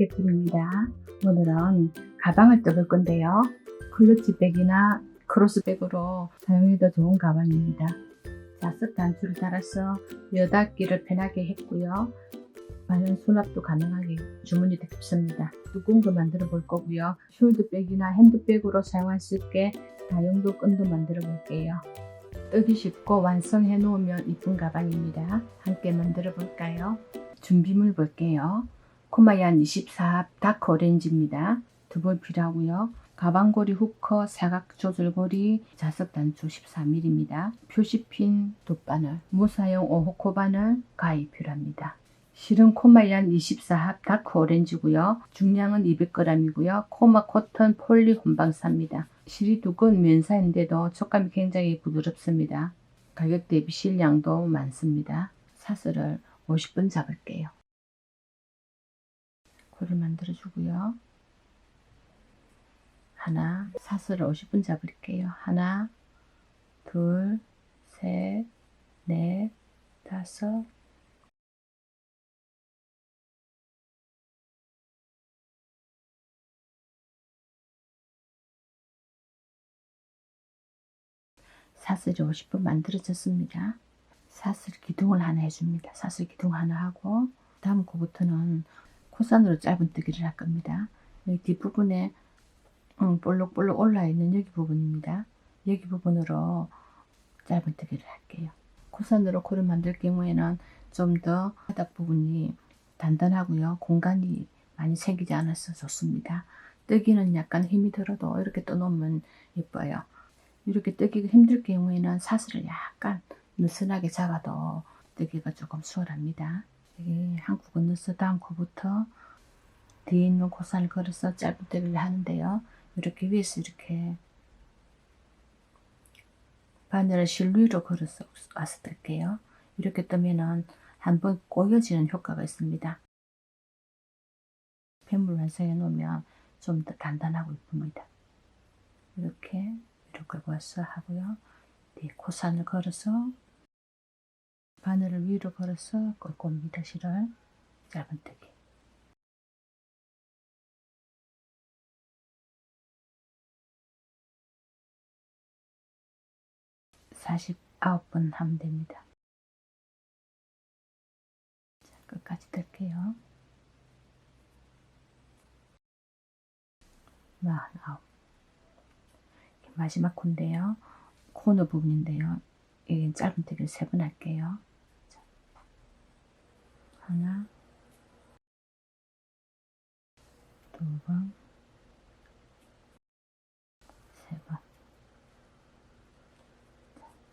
백의 팁입니다. 오늘은 가방을 뜯을 건데요. 클러치백이나 크로스백으로 사용해도 좋은 가방입니다. 자석 단추를 달아서 여닫기를 편하게 했고요. 많은 수납도 가능하게 주머니 깊습니다. 두꺼운 거 만들어 볼 거고요. 숄더백이나 핸드백으로 사용할 수 있게 다용도 끈도 만들어 볼게요. 뜨기 쉽고 완성해 놓으면 이쁜 가방입니다. 함께 만들어 볼까요? 준비물 볼게요. 코마얀 24합 다크 오렌지입니다. 2볼 필요하고요. 가방고리 후커 사각 조절고리 자석 단추 14mm입니다. 표시핀 2바늘, 무사용 5호 바늘 가위 필요합니다. 실은 코마얀 24합 다크 오렌지고요. 중량은 200g이고요. 코마 코튼 폴리 혼방사입니다. 실이 두꺼운 면사인데도 촉감이 굉장히 부드럽습니다. 가격 대비 실량도 많습니다. 사슬을 50번 잡을게요. 고를 만들어 주고요. 하나, 사슬을 50번 잡을게요. 하나, 둘, 셋, 넷, 다섯, 사슬이 50번 만들어졌습니다. 사슬 기둥을 하나 해줍니다. 사슬 기둥 하나 하고 다음 코부터는 코산으로 짧은뜨기를 할 겁니다. 여기 뒷부분에 볼록볼록 올라있는 여기 부분입니다. 여기 부분으로 짧은뜨기를 할게요. 코산으로 코를 만들 경우에는 좀 더 바닥 부분이 단단하고요. 공간이 많이 생기지 않아서 좋습니다. 뜨기는 약간 힘이 들어도 이렇게 떠놓으면 예뻐요. 이렇게 뜨기가 힘들 경우에는 사슬을 약간 느슨하게 잡아도 뜨기가 조금 수월합니다. 여기 한 코 건너서 다음 코부터 뒤에 있는 코산을 걸어서 짧은 뜨기를 하는데요. 이렇게 위에서 이렇게 바늘을 실 위로 걸어서 와서 뜰게요. 이렇게 뜨면은 한번 꼬여지는 효과가 있습니다. 펜물 완성해 놓으면 좀 더 단단하고 이쁩니다. 이렇게 위로 걸고 와서 하고요. 뒤에 코산을 걸어서 바늘을 위로 걸어서 끌고 옵니다. 실을 짧은뜨기 49번 하면 됩니다. 자, 끝까지 뜰게요. 49. 마지막 코인데요. 코너 부분인데요. 여기 짧은뜨기를 3번 할게요. 자, 하나, 2번, 3번.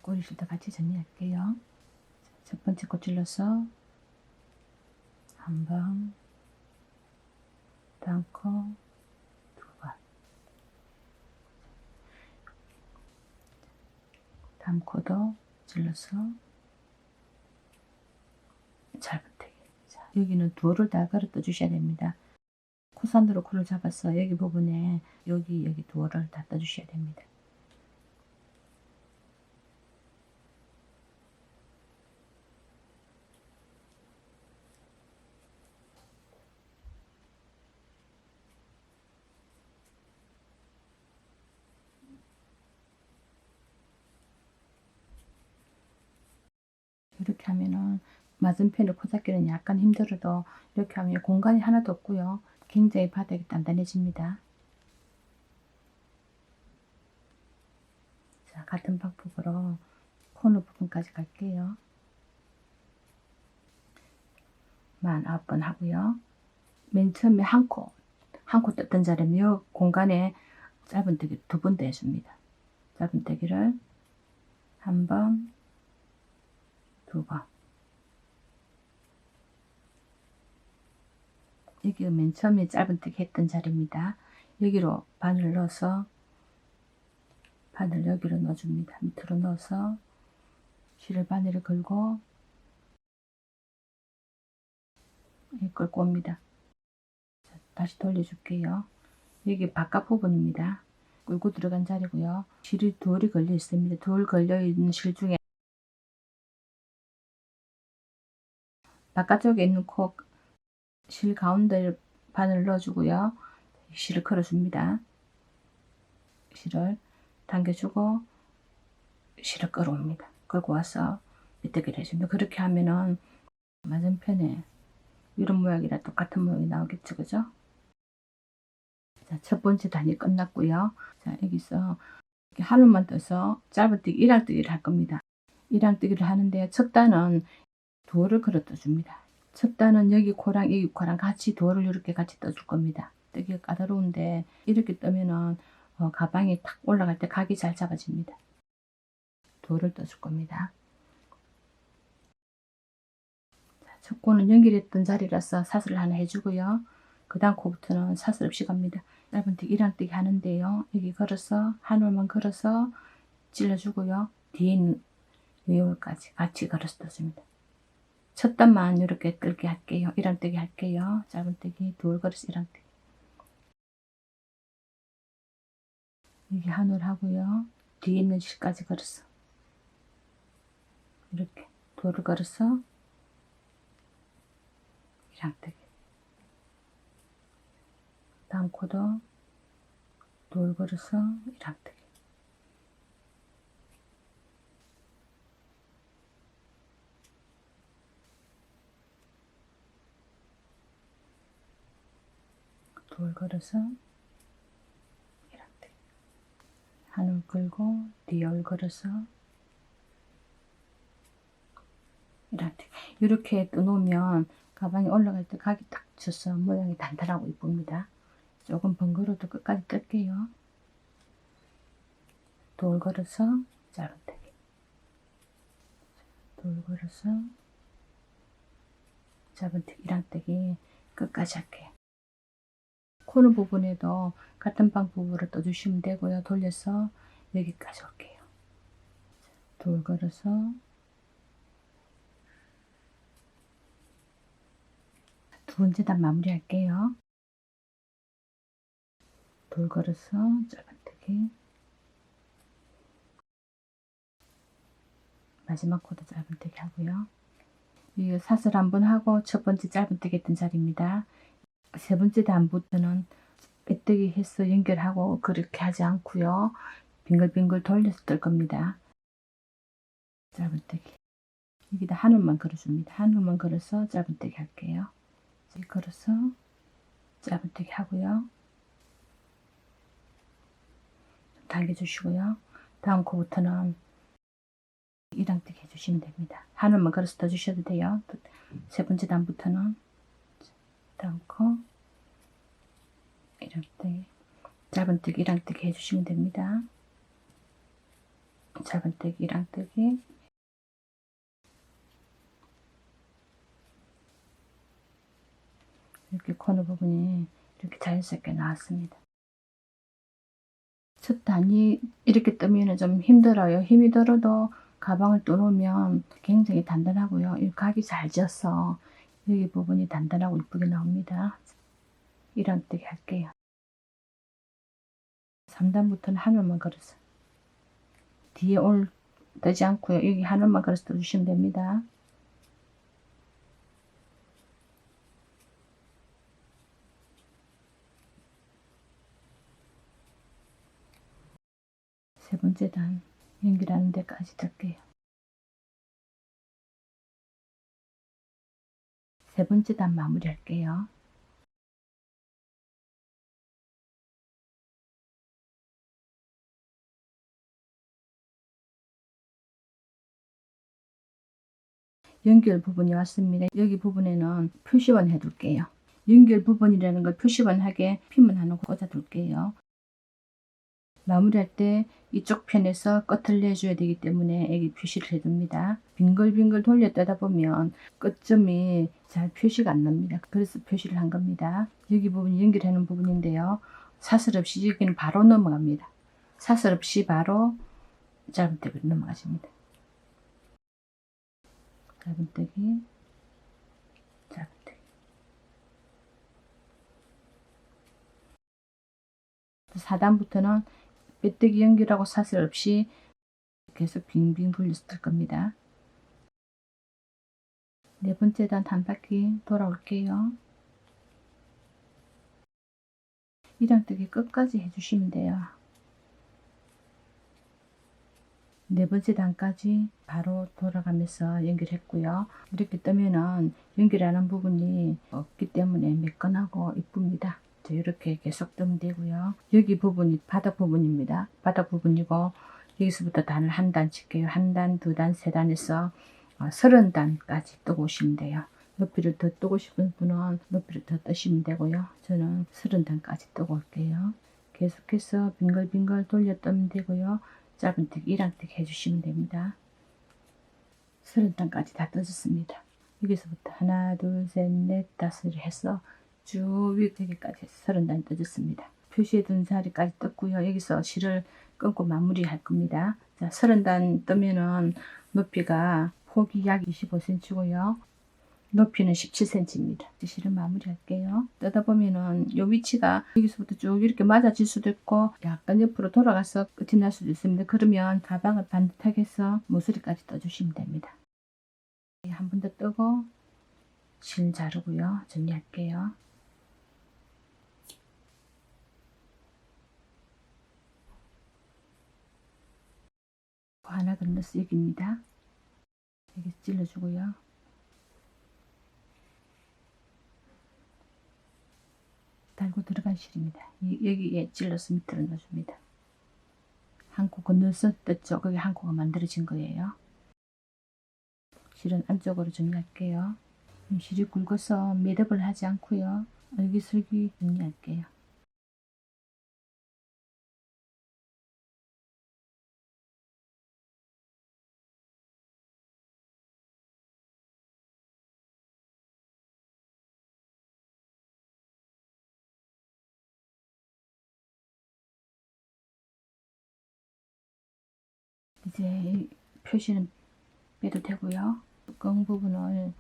꼬리실도 같이 정리할게요. 첫 번째 코 찔러서 한 번, 다음 코 2번, 다음 코도 찔러서 짧은뜨기. 자, 여기는 두어를 다 걸어 떠 주셔야 됩니다. 코산으로 코를 잡아서 여기 부분에 여기 두어를 다 떠 주셔야 됩니다. 이렇게 하면은 맞은편의 코잡기는 약간 힘들어도 이렇게 하면 공간이 하나도 없고요. 굉장히 바닥이 단단해집니다. 자, 같은 방법으로 코너 부분까지 갈게요. 49번 하고요. 맨 처음에 한 코 떴던 자리면 이 공간에 짧은뜨기 2번 더 해줍니다. 짧은뜨기를 한 번, 2번. 여기가 맨 처음에 짧은뜨기 했던 자리입니다. 여기로 바늘 넣어서 바늘 여기로 넣어줍니다. 밑으로 넣어서 실을 바늘을 걸고 끌고 옵니다. 자, 다시 돌려줄게요. 여기 바깥 부분입니다. 끌고 들어간 자리고요. 실이 둘이 걸려 있습니다. 둘 걸려 있는 실 중에 바깥쪽에 있는 코 실 가운데를 바늘 넣어주고요. 실을 걸어줍니다. 실을 당겨주고 실을 끌어옵니다. 끌고 와서 메뜨기를 해줍니다. 그렇게 하면은 맞은편에 이런 모양이랑 똑같은 모양이 나오겠죠, 그죠? 자, 첫 번째 단위 끝났고요. 자, 여기서 이렇게 한울만 떠서 짧은뜨기 1항뜨기를 할 겁니다. 1항뜨기를 하는데 첫 단은 도어를 걸어 떠줍니다. 첫 단은 여기 코랑 여기 코랑 같이 도어를 이렇게 같이 떠줄 겁니다. 뜨기가 까다로운데 이렇게 뜨면은 가방이 탁 올라갈 때 각이 잘 잡아집니다. 도어를 떠줄 겁니다. 첫 코는 연결했던 자리라서 사슬을 하나 해주고요. 그 다음 코부터는 사슬 없이 갑니다. 짧은뜨기 1항뜨기 하는데요. 여기 걸어서 한 올만 걸어서 찔러주고요. 뒤에 있는 외울까지 같이 걸어서 떠줍니다. 첫 단만 이렇게 뜰게 할게요. 1항뜨기 할게요. 짧은뜨기 둘 걸어서 1항뜨기. 여기 한 올 하고요. 뒤에 있는 실까지 걸어서 이렇게 돌을 걸어서 1항뜨기. 다음 코도 돌 걸어서 1항뜨기. 돌 걸어서 1항뜨기. 한 올 걸고 뒤에 올 걸어서 1항뜨기. 이렇게 떠놓으면 가방이 올라갈 때 각이 딱 져서 모양이 단단하고 이쁩니다. 조금 번거로워도 끝까지 뜰게요. 돌 걸어서 짧은뜨기. 돌 걸어서 짧은뜨기 1항뜨기 끝까지 할게요. 코너 부분에도 같은 방법으로 떠주시면 되고요. 돌려서 여기까지 올게요. 돌 걸어서 두 번째 단 마무리 할게요. 돌 걸어서 짧은뜨기. 마지막 코도 짧은뜨기 하고요. 이 사슬 한번 하고 첫 번째 짧은뜨기 했던 자리입니다. 세 번째 단부터는 빼뜨기 해서 연결하고 그렇게 하지 않고요. 빙글빙글 돌려서 뜰 겁니다. 짧은뜨기. 여기다 한 올만 걸어줍니다. 한 올만 걸어서 짧은뜨기 할게요. 걸어서 짧은뜨기 하고요. 당겨주시고요. 다음 코부터는 1항뜨기 해주시면 됩니다. 한 올만 걸어서 더 주셔도 돼요. 세 번째 단부터는 다음 코 1항뜨기, 짧은뜨기 1항뜨기 해주시면 됩니다. 짧은뜨기 1항뜨기, 이렇게 코너 부분이 이렇게 자연스럽게 나왔습니다. 첫 단이 이렇게 뜨면 좀 힘들어요. 힘이 들어도 가방을 떠놓으면 굉장히 단단하고요. 이 각이 잘 져서 여기 부분이 단단하고 이쁘게 나옵니다. 1항뜨기 할게요. 3단부터는 한 올만 걸어서 뒤에 올 뜨지 않고요. 여기 한 올만 걸어서 떠주시면 됩니다. 세 번째 단 연결하는 데까지 뜰게요. 세 번째 단 마무리 할게요. 연결 부분이 왔습니다. 여기 부분에는 표시원 해둘게요. 연결 부분이라는 걸 표시원하게 핀만 하나 꽂아둘게요. 마무리할 때 이쪽 편에서 끝을 내줘야 되기 때문에 여기 표시를 해둡니다. 빙글빙글 돌려 뜨다 보면 끝점이 잘 표시가 안 납니다. 그래서 표시를 한 겁니다. 여기 부분이 연결하는 부분인데요. 사슬 없이 여기는 바로 넘어갑니다. 사슬 없이 바로 짧은뜨기로 넘어가십니다. 짧은뜨기, 짧은뜨기. 4단부터는 빼뜨기 연결하고 사슬 없이 계속 빙빙 돌려서 뜰 겁니다. 네 번째 단 한 바퀴 돌아올게요. 이랑뜨기 끝까지 해주시면 돼요. 네 번째 단까지 바로 돌아가면서 연결했고요. 이렇게 뜨면은 연결하는 부분이 없기 때문에 매끈하고 이쁩니다. 이렇게 계속 뜨면 되고요. 여기 부분이 바닥 부분입니다. 바닥 부분이고 여기서부터 단을 한 단 칠게요. 한 단, 두 단, 세 단에서 30단까지 뜨고 오시면 돼요. 높이를 더 뜨고 싶은 분은 높이를 더 뜨시면 되고요. 저는 30단까지 뜨고 올게요. 계속해서 빙글빙글 돌려 뜨면 되고요. 짧은뜨기, 이랑뜨기 해주시면 됩니다. 30단까지 다 떠졌습니다. 여기서부터 하나, 둘, 셋, 넷, 다섯을 해서 쭉 위에까지 30단 떠졌습니다. 표시해둔 자리까지 떴고요. 여기서 실을 끊고 마무리 할 겁니다. 자, 30단 뜨면은 높이가 폭이 약 25cm고요. 높이는 17cm입니다. 실을 마무리 할게요. 뜨다 보면은 요 위치가 여기서부터 쭉 이렇게 맞아질 수도 있고 약간 옆으로 돌아가서 끝이 날 수도 있습니다. 그러면 가방을 반듯하게 해서 모서리까지 떠주시면 됩니다. 한 번 더 뜨고 실 자르고요. 정리할게요. 하나 건너서 여기입니다. 여기 찔러주고요. 달고 들어간 실입니다. 여기에 찔러서 밑으로 넣어줍니다. 한 코 건너서 떴죠. 거기 한 코가 만들어진 거예요. 실은 안쪽으로 정리할게요. 실이 굵어서 매듭을 하지 않고요. 얼기설기 정리할게요. 이제 이 표시는 빼도 되고요. 뚜껑 부분을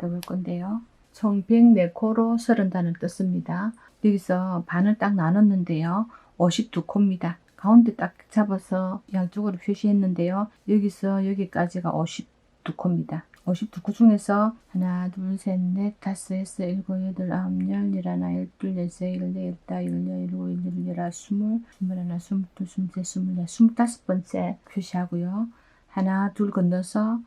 넣을 건데요. 총 104코로 30단을 떴습니다. 여기서 반을 딱 나눴는데요. 52코입니다. 가운데 딱 잡아서 양쪽으로 표시했는데요. 여기서 여기까지가 52코입니다. 52코 중에서 하나, 둘, 셋, 넷, 다섯, 여섯, 일곱, 여덟, 아홉, 열, 열하나, 열둘, 열세, 열네, 열다, 열여, 열일곱, 열여덟, 열아홉, 스물, 스물하나, 스물둘, 스물셋, 스물넷, 25번째 표시하고요. 하나, 둘 건너서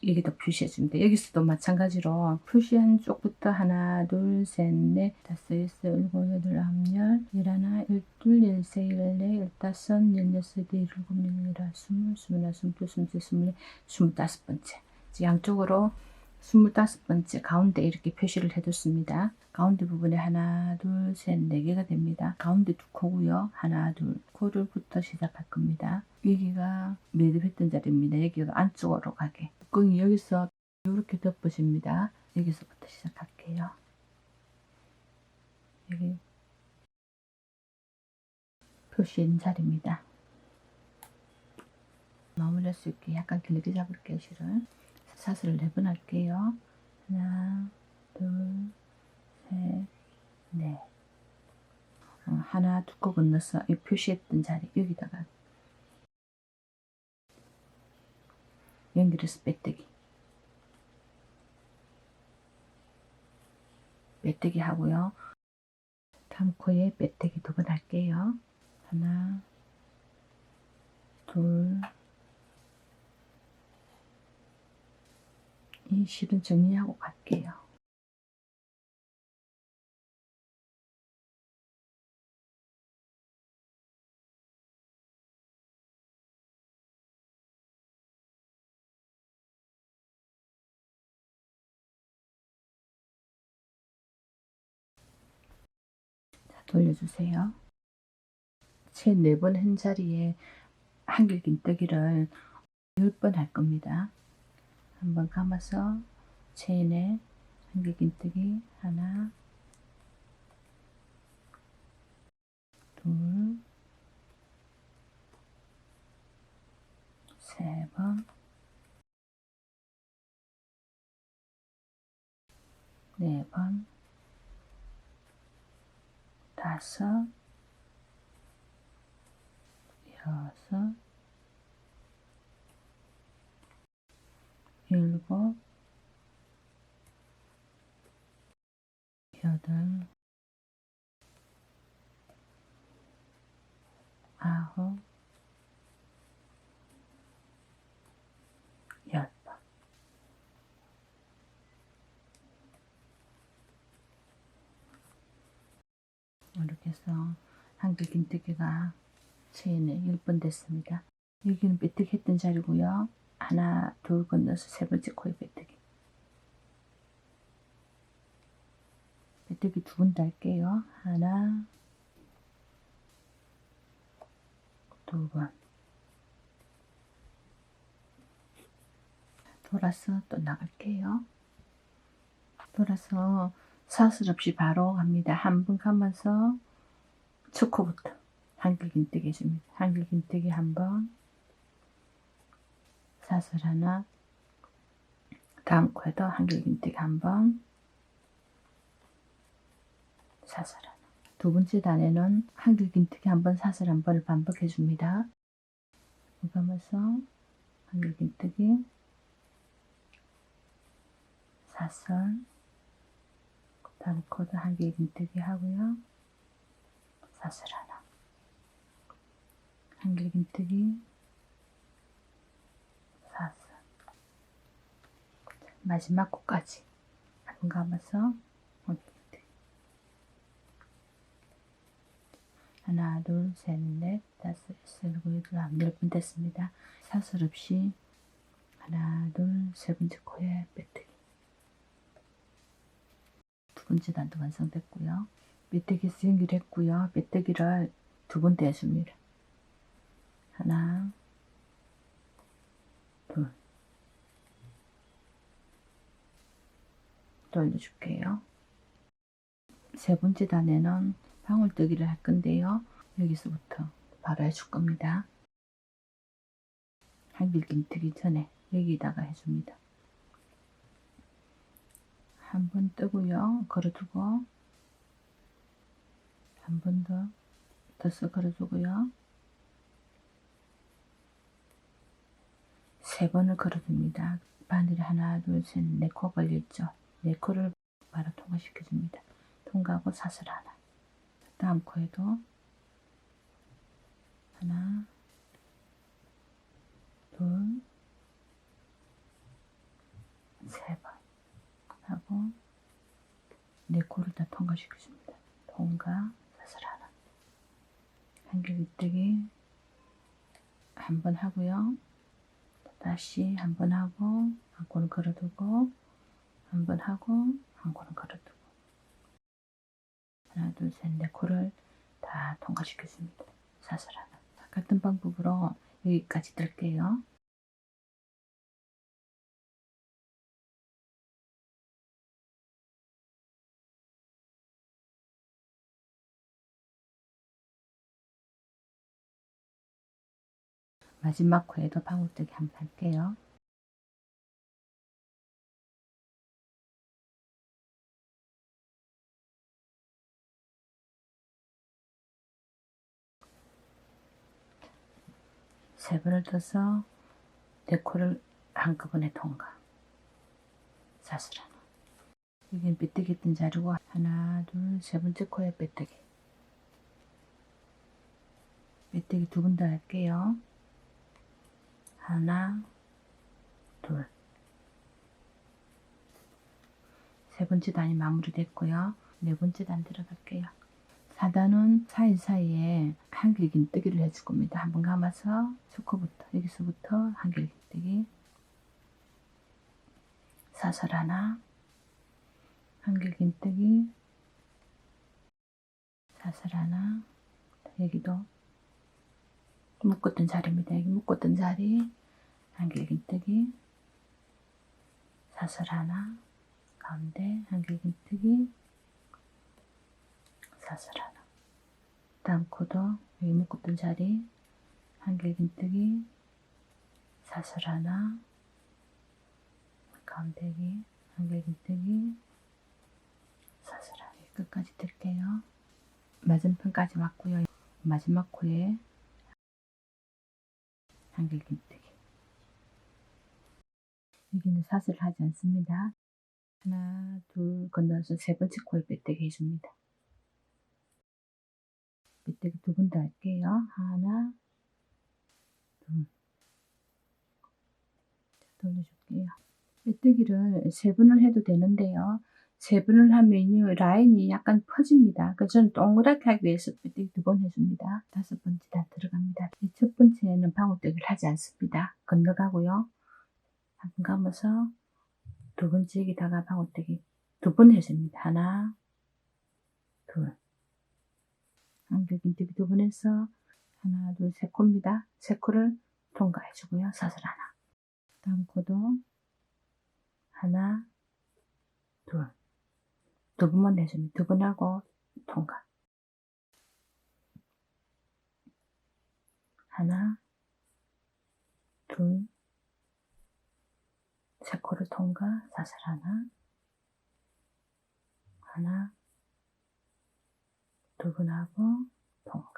여기도 표시해줍니다. 여기서도 마찬가지로 표시한 쪽부터 하나, 둘, 셋, 넷, 다섯, 여섯, 일곱, 여덟, 아홉, 열, 열하나, 열둘, 열세, 열네, 열다섯, 열여섯, 열일곱, 열여덟, 스물, 스물하나, 스물둘, 스물셋, 스물넷, 25번째. 양쪽으로 25번째 가운데 이렇게 표시를 해뒀습니다. 가운데 부분에 하나, 둘, 셋, 네 개가 됩니다. 가운데 두 코고요. 하나, 둘, 코를부터 시작할 겁니다. 여기가 매듭했던 자리입니다. 여기가 안쪽으로 가게. 뚜껑이 여기서 이렇게 덮어집니다. 여기서부터 시작할게요. 여기 표시인 자리입니다. 마무리할 수 있게 약간 길게 잡을게요. 실을 사슬을 4번 할게요. 하나, 둘, 셋, 넷. 하나 두 코 건너서 이 표시했던 자리 여기다가 연결해서 빼뜨기 하고요. 다음 코에 빼뜨기 2번 할게요. 하나, 둘, 이 실은 정리하고 갈게요. 자, 돌려주세요. 채 4번 한 자리에 한길긴뜨기를 10번 할 겁니다. 한번 감아서 체인에 한길긴뜨기 하나, 둘, 세 번, 네 번, 다섯, 여섯, 일곱, 여덟, 아홉, 열 번. 이렇게 해서 한길긴뜨기가 체인에 10번 됐습니다. 여기는 빼뜨기 했던 자리고요. 하나, 둘 건너서 세 번째 코에 빼뜨기. 빼뜨기 2번 더 할게요. 하나, 2번. 돌아서 또 나갈게요. 돌아서 사슬 없이 바로 갑니다. 한 번 가면서 첫 코부터 한길긴뜨기 해줍니다. 한길긴뜨기 한 번, 사슬 하나, 다음 코에도 한길긴뜨기 한 번, 사슬 하나. 두 번째 단에는 한길긴뜨기 한 번, 사슬 한 번을 반복해 줍니다. 가면서 한길긴뜨기, 사슬, 다음 코도 한길긴뜨기 하고요. 사슬 하나, 한길긴뜨기, 사슬. 마지막 코까지 한번 감아서 한길긴뜨기. 하나, 둘, 셋, 넷, 다섯, 여섯, 일곱, 여덟, 아홉, 10번 됐습니다. 사슬 없이 하나, 둘, 세 번째 코에 빼뜨기. 두 번째 단도 완성됐고요. 빼뜨기에서 연결했고요. 빼뜨기를 2번 더 해줍니다. 하나, 둘. 또 올려줄게요. 세 번째 단에는 방울뜨기를 할 건데요. 여기서부터 바로 해줄 겁니다. 한길긴뜨기 전에 여기다가 해줍니다. 한 번 뜨고요. 걸어두고 한 번 더 걸어두고요. 3번을 걸어줍니다. 바늘이 하나, 둘, 셋, 4코 걸려있죠. 4코를 바로 통과시켜줍니다. 통과하고 사슬 하나. 다음 코에도 하나, 둘, 3번 하고 4코를 다 통과시켜줍니다. 통과, 사슬 하나. 한길긴뜨기 한 번 하고요. 다시 한 번 하고 한 코는 걸어두고 한 번 하고 한 코는 걸어두고 하나, 둘, 셋, 4코를 다 통과시켜줍니다. 사슬 하나. 같은 방법으로 여기까지 뜰게요. 마지막 코에도 방울뜨기 한번 할게요. 세 번을 떠서 4코를 한꺼번에 통과. 사슬 하나. 여기는 빼뜨기 했던 자리고 하나, 둘, 세 번째 코에 빼뜨기. 빼뜨기 2번 더 할게요. 하나, 둘. 세 번째 단이 마무리됐고요. 네 번째 단 들어갈게요. 4단은 사이사이에 한길긴뜨기를 해줄 겁니다. 한번 감아서 초코부터 여기서부터 한길긴뜨기, 사슬 하나, 한길긴뜨기, 사슬 하나. 여기도 묶었던 자리입니다. 여기 묶었던 자리 한길긴뜨기, 사슬 하나, 가운데 한길긴뜨기, 사슬 하나. 다음 코도 여기 묶었던 자리 한길긴뜨기, 사슬 하나, 가운데 여기 한길긴뜨기, 사슬 하나. 끝까지 뜰게요. 맞은편까지 왔고요. 마지막 코에 한길긴뜨기. 여기는 사슬을 하지 않습니다. 하나, 둘 건너서 세 번째 코에 빼뜨기 해줍니다. 빼뜨기 2번 더 할게요. 하나, 둘. 돌려줄게요. 빼뜨기를 3번을 해도 되는데요. 3번을 하면요, 라인이 약간 퍼집니다. 그래서 저는 동그랗게 하기 위해서 빼뜨기 2번 해줍니다. 5번째 다 들어갑니다. 첫 번째는 방울뜨기를 하지 않습니다. 건너가고요. 한 번 감아서 2번째 여기다가 방울뜨기 2번 해줍니다. 하나, 둘. 한길긴뜨기 2번 해서 하나, 둘, 3코입니다. 3코를 통과해주고요. 사슬 하나. 다음 코도 하나, 둘. 2번만 해줍니다. 2번 하고 통과. 하나, 둘, 3코를 통과, 사슬 하나, 하나, 2번 하고 통과.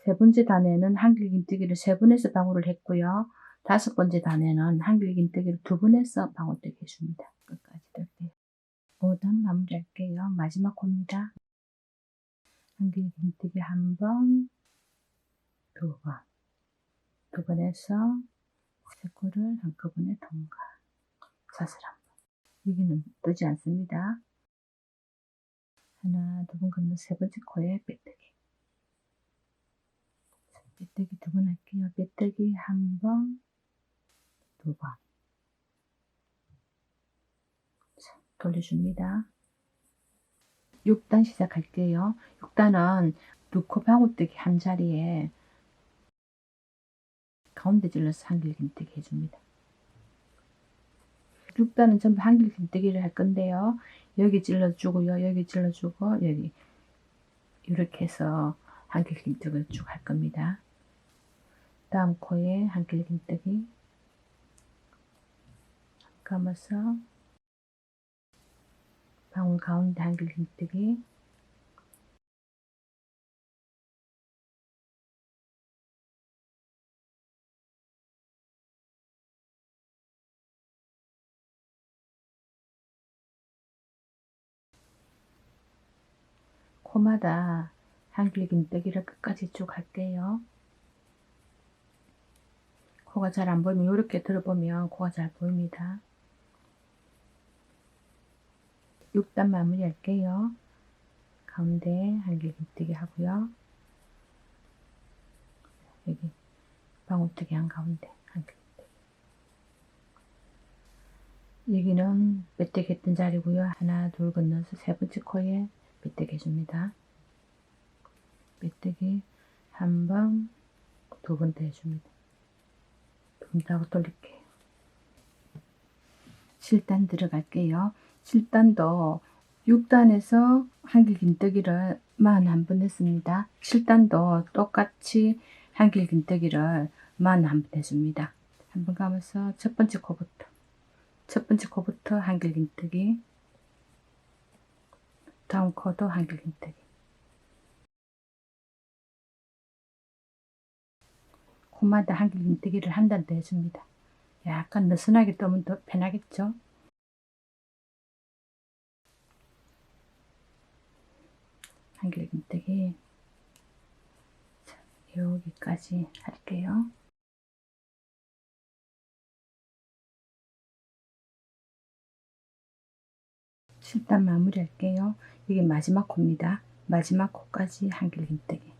세 번째 단에는 한길긴뜨기를 3번 해서 방울을 했고요. 5번째 단에는 한길긴뜨기를 2번 해서 방울뜨기 해줍니다. 끝까지 뜰게요. 5단 마무리할게요. 마지막 코입니다. 한길긴뜨기 1번, 2번. 2번 해서 3코를 한꺼번에 통과. 사슬 1번. 여기는 뜨지 않습니다. 하나, 2번 건너 3번째 코에 빼뜨기. 빼뜨기 2번 할게요. 빼뜨기 1번, 2번. 자, 돌려줍니다. 6단 시작할게요. 6단은 2코 방울뜨기 한 자리에 가운데 찔러서 한길긴뜨기 해줍니다. 6단은 전부 한길긴뜨기를 할 건데요. 여기 찔러주고요. 여기 찔러주고 여기 이렇게 해서 한길긴뜨기를 쭉 할 겁니다. 다음 코에 한길긴뜨기 감아서 방울 가운데 한길긴뜨기 코마다 한길긴뜨기를 끝까지 쭉 할게요. 코가 잘 안 보이면 이렇게 들어보면 코가 잘 보입니다. 6단 마무리 할게요. 가운데 한길긴뜨기 하고요. 여기 방울뜨기 한 가운데 한길긴뜨기. 여기는 빼뜨기 했던 자리고요. 하나, 둘 건너서 3번째 코에 빼뜨기 해줍니다. 빼뜨기 1번, 2번 더 해줍니다. 2번 더 하고 돌릴게요. 7단 들어갈게요. 7단도 6단에서 한길긴뜨기를 41번 했습니다. 7단도 똑같이 한길긴뜨기를 41번 해줍니다. 한번 감아서 첫 번째 코부터 한길긴뜨기, 다음 코도 한길긴뜨기. 코마다 한길긴뜨기를 한 단 더 해줍니다. 약간 느슨하게 뜨면 더 편하겠죠? 한길긴뜨기 여기까지 할게요. 7단 마무리 할게요. 이게 마지막 코입니다. 마지막 코까지 한길긴뜨기.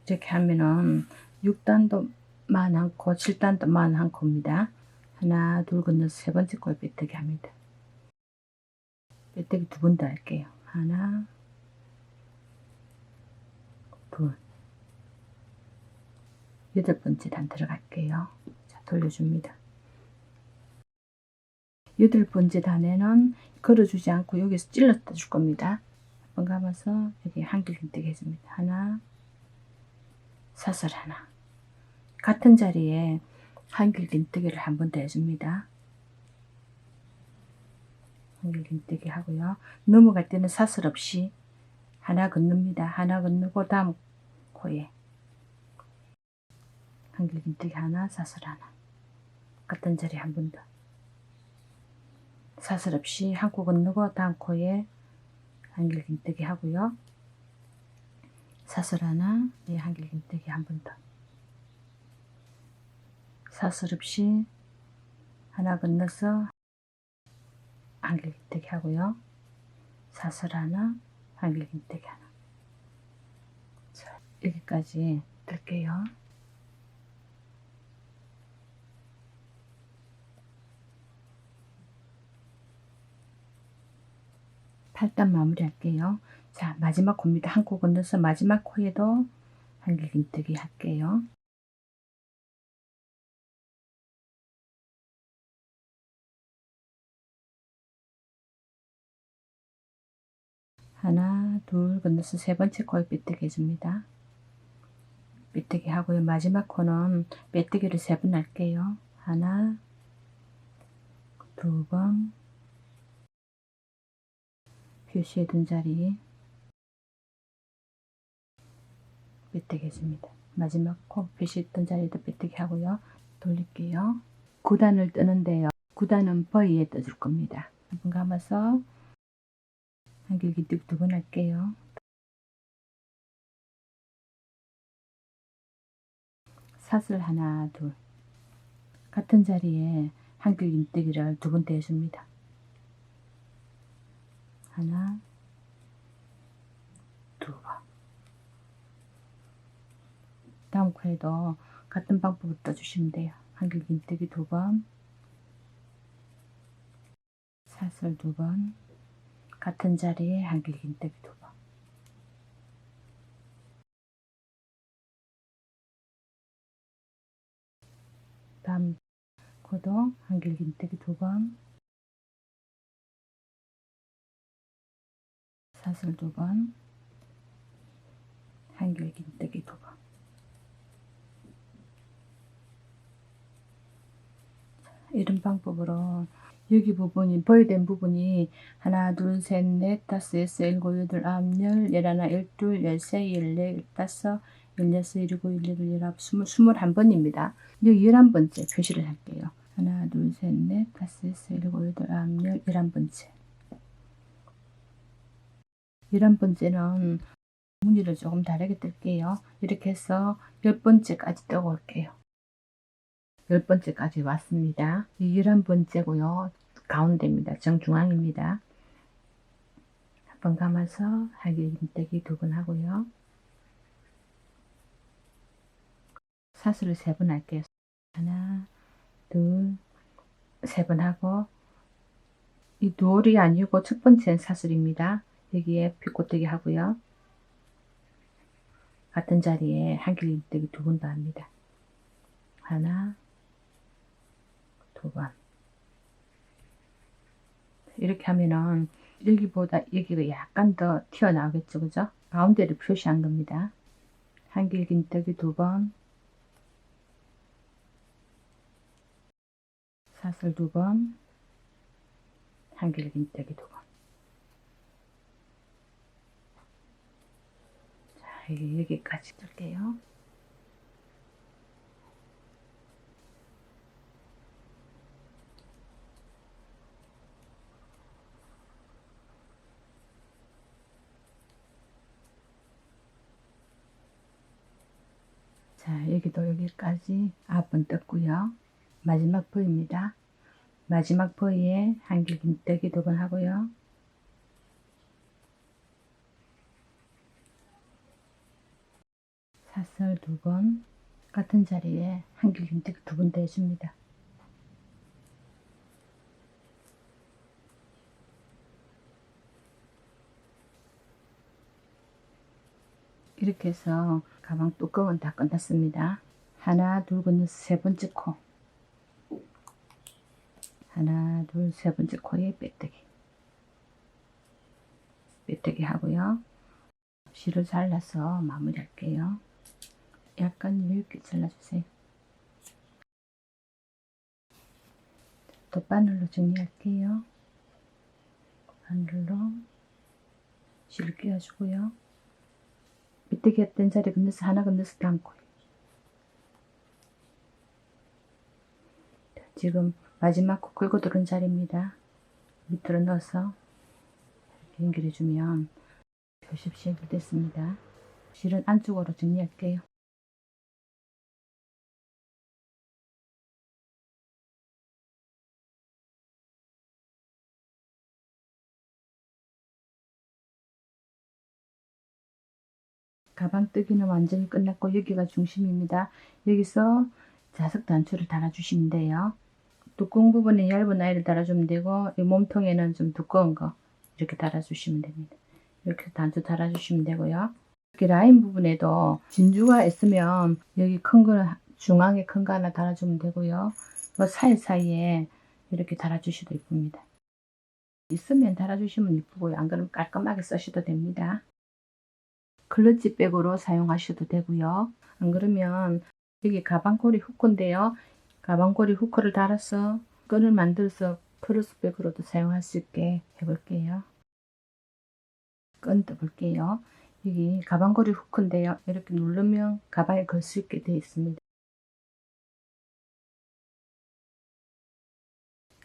이렇게 하면은 6단도 41코, 7단도 41코입니다. 하나, 둘 건너서 3번째 코에 빼뜨기 합니다. 빼뜨기 2번 더 할게요. 하나, 둘. 8번째 단 들어갈게요. 자, 돌려줍니다. 8번째 단에는 걸어주지 않고 여기서 찔렀다 줄 겁니다. 한번 감아서 여기 한길긴뜨기 해줍니다. 하나, 사슬 하나. 같은 자리에 한길긴뜨기를 한 번 더 해줍니다. 한길긴뜨기 하고요. 넘어갈 때는 사슬 없이 하나 건넙니다. 하나 건너고 다음 코에 한길긴뜨기 하나, 사슬 하나. 같은 자리 한 번 더. 사슬 없이 한 코 건너고 다음 코에 한길긴뜨기 하고요. 사슬 하나, 한길긴뜨기 한 번 더. 사슬 없이 하나 건너서 한길긴뜨기 하고요. 사슬 하나, 한길긴뜨기 하나. 자, 여기까지 뜰게요. 8단 마무리 할게요. 자, 마지막 코입니다. 한 코 건너서 마지막 코에도 한길긴뜨기 할게요. 하나, 둘 건너서 세 번째 코에 빼뜨기 해줍니다. 빼뜨기 하고요. 마지막 코는 빼뜨기를 3번 할게요. 하나, 두 번, 표시해둔 자리 빼뜨기 해줍니다. 마지막 코 표시했던 자리도 빼뜨기 하고요. 돌릴게요. 9단을 뜨는데요. 9단은 버이에 떠줄 겁니다. 한번 감아서 한길긴뜨기 2번 할게요. 사슬 하나, 둘. 같은 자리에 한길긴뜨기를 2번 떼줍니다. 하나, 두 번. 다음 코에도 같은 방법으로 떠주시면 돼요. 한길긴뜨기 2번, 사슬 2번, 같은 자리에 한길긴뜨기 2번. 다음 코도 한길긴뜨기 2번, 사슬 2번, 한길긴뜨기 2번. 이런 방법으로 여기 부분이 버이된 부분이 하나, 둘, 셋, 넷, 다섯, 여섯, 일곱, 여덟, 아홉, 열, 열하나, 열둘, 열세, 열네, 열다섯, 열여섯, 일곱, 열여덟, 열아홉, 스물, 21번입니다. 여기 11번째 표시를 할게요. 하나, 둘, 셋, 넷, 다섯, 여섯, 일곱, 여덟, 아홉, 열, 11번째. 11번째는 무늬를 조금 다르게 뜰게요. 이렇게 해서 10번째까지 뜨고 올게요. 10번째까지 왔습니다. 11번째고요. 가운데입니다. 정중앙입니다. 한번 감아서 한길긴뜨기 2번 하고요. 사슬을 3번 할게요. 하나, 둘, 3번 하고 이 두올이 아니고 첫 번째는 사슬입니다. 여기에 피꼬뜨기 하고요. 같은 자리에 한길긴뜨기 2번 더 합니다. 하나, 2번. 이렇게 하면은 여기보다 여기가 약간 더 튀어나오겠죠, 그죠? 가운데를 표시한 겁니다. 한길긴뜨기 2번, 사슬 2번, 한길긴뜨기 2번. 자, 여기까지 뜰게요. 자, 여기도 여기까지 9번 떴고요. 마지막 버입니다. 마지막 버에 한길긴뜨기 2번 하고요. 사슬 2번, 같은 자리에 한길긴뜨기 2번 더 해줍니다. 이렇게 해서 가방 뚜껑은 다 끝났습니다. 하나, 둘 건너서 3번째 코. 하나, 둘, 3번째 코에 빼뜨기. 빼뜨기 하고요. 실을 잘라서 마무리 할게요. 약간 이렇게 잘라주세요. 덧바늘로 정리할게요. 바늘로 실을 끼워주고요. 빼뜨기 했던 자리 건너서 하나 건너서 다음 코. 지금 마지막 코 긁어 들은 자리입니다. 밑으로 넣어서 이렇게 연결해주면 표시 연결됐습니다. 실은 안쪽으로 정리할게요. 가방 뜨기는 완전히 끝났고 여기가 중심입니다. 여기서 자석 단추를 달아주시면 돼요. 뚜껑 부분에 얇은 아이를 달아주면 되고 이 몸통에는 좀 두꺼운 거 이렇게 달아주시면 됩니다. 이렇게 단추 달아주시면 되고요. 이렇게 라인 부분에도 진주가 있으면 여기 큰 거 중앙에 큰 거 하나 달아주면 되고요. 뭐 사이사이에 이렇게 달아주셔도 이쁩니다. 있으면 달아주시면 이쁘고요. 안 그러면 깔끔하게 쓰셔도 됩니다. 클러치 백으로 사용하셔도 되고요. 안 그러면 여기 가방고리 후크인데요. 가방고리 후크를 달아서 끈을 만들어서 크로스백으로도 사용할 수 있게 해볼게요. 끈 떠볼게요. 여기 가방고리 후크인데요. 이렇게 누르면 가방에 걸 수 있게 되어 있습니다.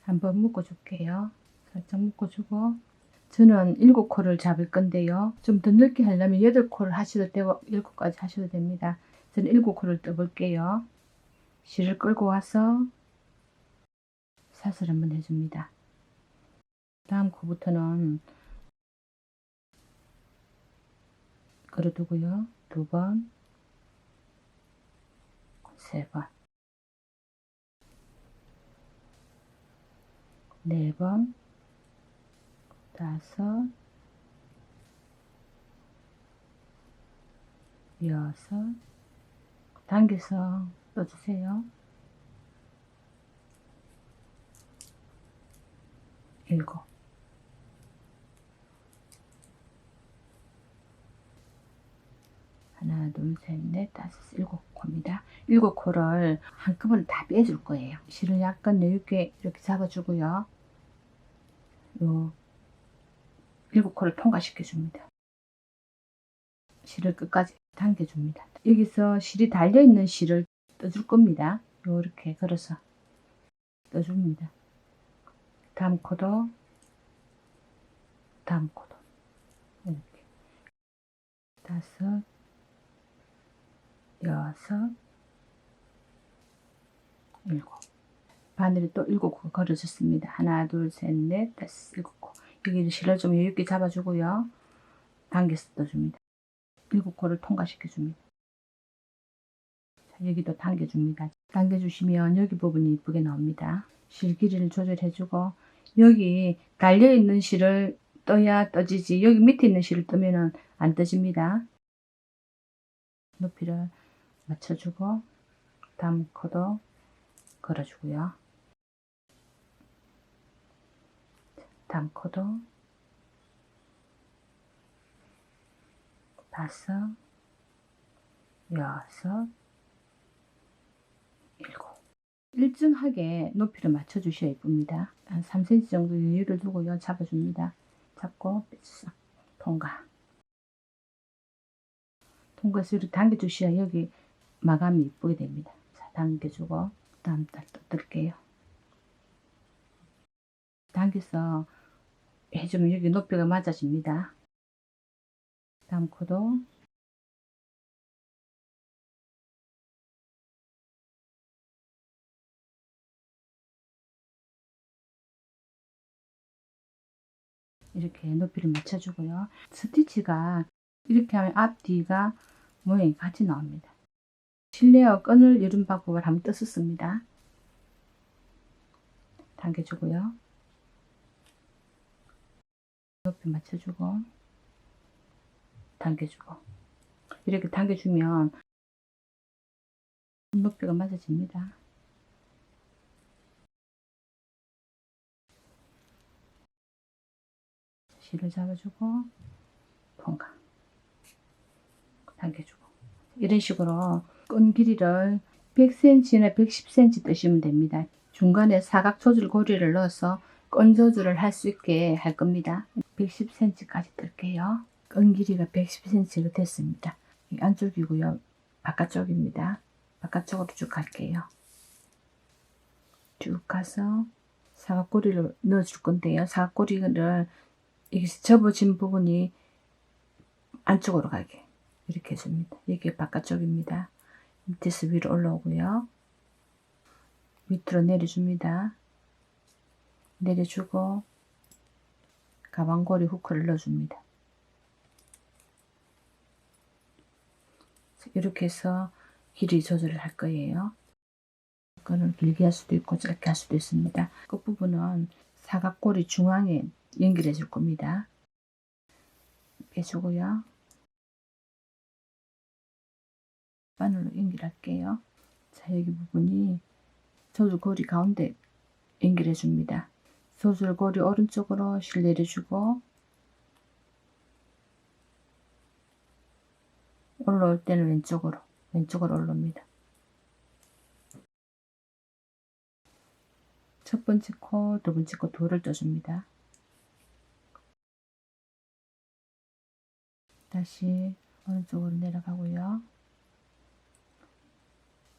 한번 묶어줄게요. 살짝 묶어주고 저는 7코를 잡을 건데요. 좀 더 넓게 하려면 8코를 하셔도 되고 7코까지 하셔도 됩니다. 저는 7코를 떠볼게요. 실을 끌고 와서 사슬 한번 해줍니다. 다음 코부터는 걸어두고요. 2번, 3번, 4번, 5, 6, 당겨서 떠주세요. 7. 하나, 둘, 셋, 넷, 다섯, 7코입니다. 7코를 한꺼번에 다 빼줄 거예요. 실을 약간 여유있게 이렇게 잡아주고요. 요 7코를 통과시켜 줍니다. 실을 끝까지 당겨줍니다. 여기서 실이 달려있는 실을 떠줄 겁니다. 요렇게 걸어서 떠줍니다. 다음 코도 이렇게 5, 6, 7. 바늘에 또 7코 걸어줬습니다. 하나, 둘, 셋, 넷, 다섯, 7코. 여기 실을 좀 여유있게 잡아주고요. 당겨서 떠줍니다. 7코를 통과시켜줍니다. 자, 여기도 당겨줍니다. 당겨주시면 여기 부분이 이쁘게 나옵니다. 실 길이를 조절해주고 여기 달려있는 실을 떠야 떠지지 여기 밑에 있는 실을 뜨면 안 떠집니다. 높이를 맞춰주고 다음 코도 걸어주고요. 다음 코도 5, 6, 7. 일정하게 높이를 맞춰주셔야 예쁩니다. 한 3cm 정도 여유를 두고요. 잡아줍니다. 잡고 싹 통과해서 이렇게 당겨주셔야 여기 마감이 예쁘게 됩니다. 자, 당겨주고 다음 달 또 뜰게요. 당겨서 해주면 여기 높이가 맞아집니다. 다음 코도 이렇게 높이를 맞춰주고요. 스티치가 이렇게 하면 앞뒤가 모양이 같이 나옵니다. 실내어 끈을 이룬 방법을 한번 떴었습니다. 당겨주고요. 높이 맞춰주고 당겨주고 이렇게 당겨주면 높이가 맞아집니다. 실을 잡아주고 통과 당겨주고 이런 식으로 끈 길이를 100cm나 110cm 뜨시면 됩니다. 중간에 사각 조절 고리를 넣어서 끈 조절을 할 수 있게 할 겁니다. 110cm까지 뜰게요. 끈 길이가 110cm가 됐습니다. 이 안쪽이고요. 바깥쪽입니다. 바깥쪽으로 쭉 갈게요. 쭉 가서 사각꼬리를 넣어줄 건데요. 사각꼬리를 이게 접어진 부분이 안쪽으로 가게 이렇게 해줍니다. 이게 바깥쪽입니다. 밑에서 위로 올라오고요. 밑으로 내려줍니다. 내려주고 가방고리 후크를 넣어줍니다. 이렇게 해서 길이 조절을 할 거예요. 끈을 길게 할 수도 있고 짧게 할 수도 있습니다. 끝부분은 사각꼬리 중앙에 연결해 줄 겁니다. 빼주고요. 바늘로 연결할게요. 자, 여기 부분이 조절고리 가운데 연결해 줍니다. 조절고리 오른쪽으로 실 내려주고 올라올 때는 왼쪽으로 올라옵니다. 첫 번째 코, 두 번째 코 돌을 떠줍니다. 다시 오른쪽으로 내려가고요.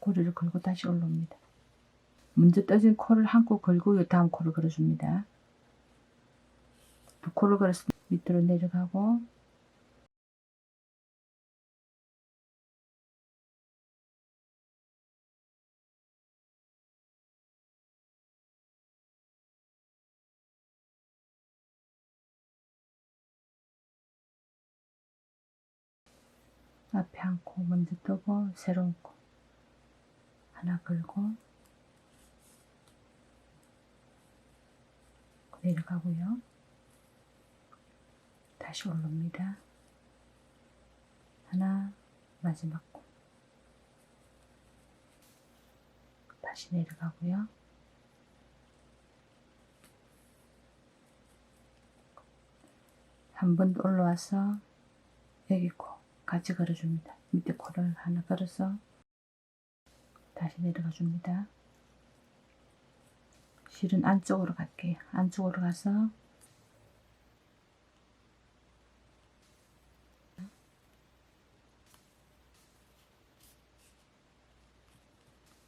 고리를 걸고 다시 올라옵니다. 먼저 떠진 코를 한 코 걸고 다음 코를 걸어줍니다. 두 코를 걸었을 때 밑으로 내려가고 앞에 한 코 먼저 뜨고 새로운 코 하나 걸고 내려가고요. 다시 올라옵니다. 하나 마지막 코 다시 내려가고요. 한 번 더 올라와서 여기 코 같이 걸어줍니다. 밑에 코를 하나 걸어서 다시 내려가 줍니다. 실은 안쪽으로 갈게요. 안쪽으로 가서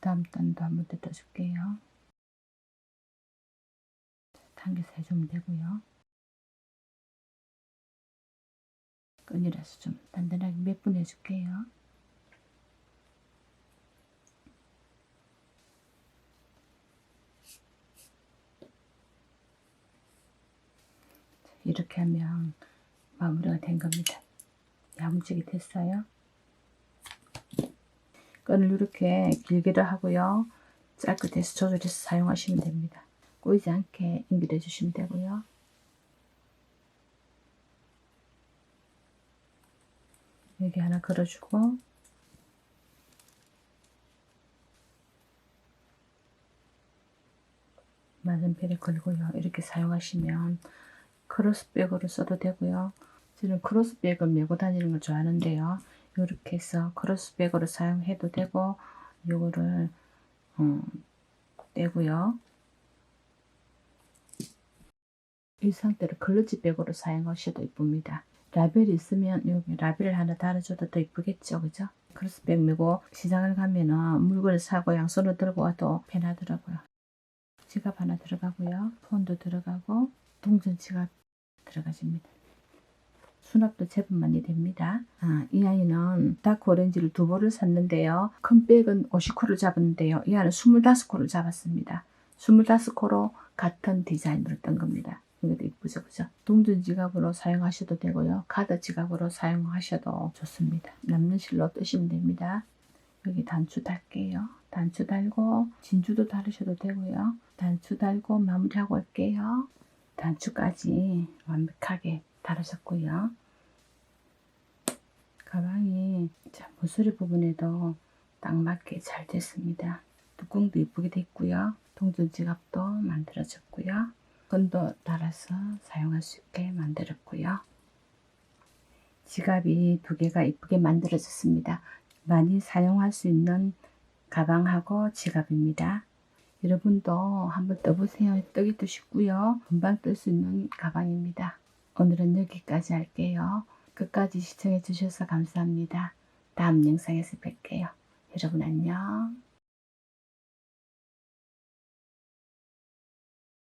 다음 단도 한 번 더 떠줄게요. 당겨서 해주면 되고요. 끈이라서 좀 단단하게 몇 분 해줄게요. 이렇게 하면 마무리가 된 겁니다. 야무지게 됐어요. 끈을 이렇게 길게도 하고요. 짧게 돼서 조절해서 사용하시면 됩니다. 꼬이지 않게 연결해 주시면 되고요. 여기 하나 걸어주고 맞은편에 걸고요. 이렇게 사용하시면 크로스백으로 써도 되고요. 저는 크로스백을 메고 다니는 걸 좋아하는데요. 이렇게 해서 크로스백으로 사용해도 되고 요거를 떼고요. 이 상태로 클러치백으로 사용하셔도 이쁩니다. 라벨이 있으면 여기 라벨을 하나 달아줘도 더 이쁘겠죠, 그죠? 크로스백 메고 시장을 가면은 물건을 사고 양손으로 들고 와도 편하더라고요. 지갑 하나 들어가고요. 폰도 들어가고 동전 지갑 들어가집니다. 수납도 제법 많이 됩니다. 이 아이는 다크 오렌지를 2벌을 샀는데요. 큰 백은 50코를 잡았는데요. 이 아이는 25코를 잡았습니다. 25코로 같은 디자인으로 뜬 겁니다. 이것도 이쁘죠, 그죠? 동전 지갑으로 사용하셔도 되고요. 카드 지갑으로 사용하셔도 좋습니다. 남는 실로 뜨시면 됩니다. 여기 단추 달게요. 단추 달고 진주도 달으셔도 되고요. 단추 달고 마무리하고 올게요. 단추까지 완벽하게 달으셨고요. 가방이 모서리 부분에도 딱 맞게 잘 됐습니다. 뚜껑도 예쁘게 됐고요. 동전 지갑도 만들어졌고요. 끈도 달아서 사용할 수 있게 만들었고요. 지갑이 2개가 예쁘게 만들어졌습니다. 많이 사용할 수 있는 가방하고 지갑입니다. 여러분도 한번 떠보세요. 뜨기도 쉽고요. 금방 뜰 수 있는 가방입니다. 오늘은 여기까지 할게요. 끝까지 시청해 주셔서 감사합니다. 다음 영상에서 뵐게요. 여러분 안녕.